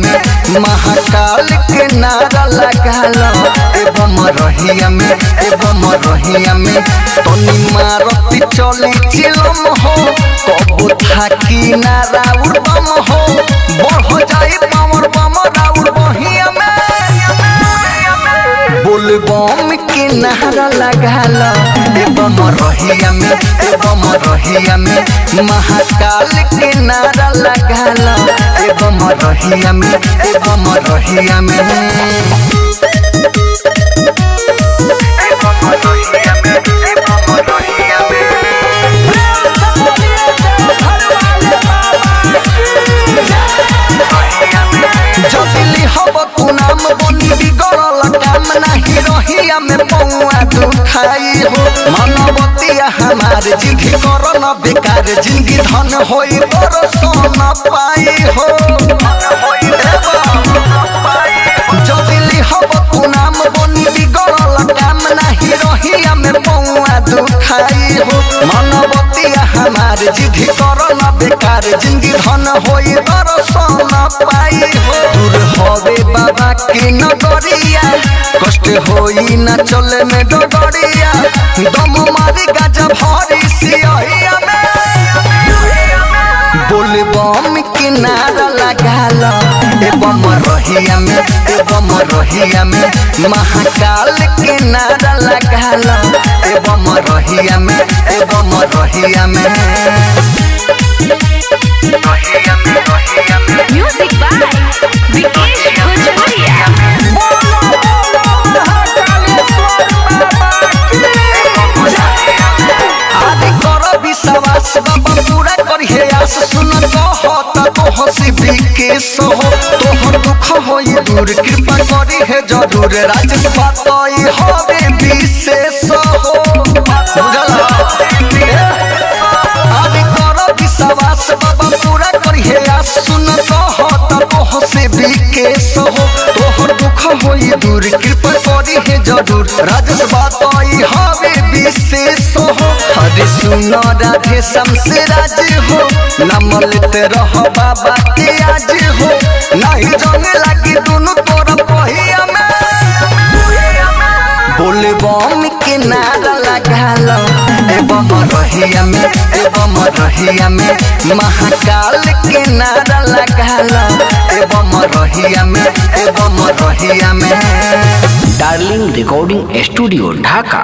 में महाकाल के नारा लगालो एवं रहिया में तनी मारती चली चिलम हो कबू थाकी नारा उड़बम हो बढ़ जाए पावर बम राउर बहिया में बोल बम के नारा लगालो एवं रहिया में महाकाल के नारा लगालो एवं रहिया में जदिली हब तू नाम बनी बिगड़ल काम नहीं रहिया में पौआ दुखाई हो मानवतिया हमार जिंदगी कर न बेकार जिंदगी धन होई बरसन पाई हो जदिली हब तू नाम बनी बिगड़ल काम नहीं रहिया में पौआ दुखाई हो मानवतिया हमार जिंदगी कर न बेकार जिंदगी धन होई बरसन पाई हो दूर होवे बाबा की नगरिया कष्ट होई न चले में डगरिया दम मारी गाजा भरी सियहिया में बोल बम की नारा लगालो एवं रहिया में महाकाल के नारा लगालो एवं रहिया में म्यूजिक बाय विकेश भोजपुरिया। आदि कर विश्वास बाबा पूरा करिए आस सुन कहत तो हंसी विकेश हो तोहर दुख होई दूर कृपा करी है जरूर राजेश बातई होवे विशेष हो बुझल आदि कर विश्वास बाबा पूरा करिए आस सुन कहत तो हंसी विकेश हो तोहर दुख होई दूर कृपा करी है जरूर राजेश बातई होवे विशेष हो हरे सुन राधे शमशेराज हो नाम लेते रह बाबा के आज हो नहीं जंग लगी दोनों तोरा पहिया में बोल बम के नारा लगालो एवं रहिया में महाकाल के नारा लगालो एवं रहिया में डार्लिंग रिकॉर्डिंग स्टूडियो ढाका।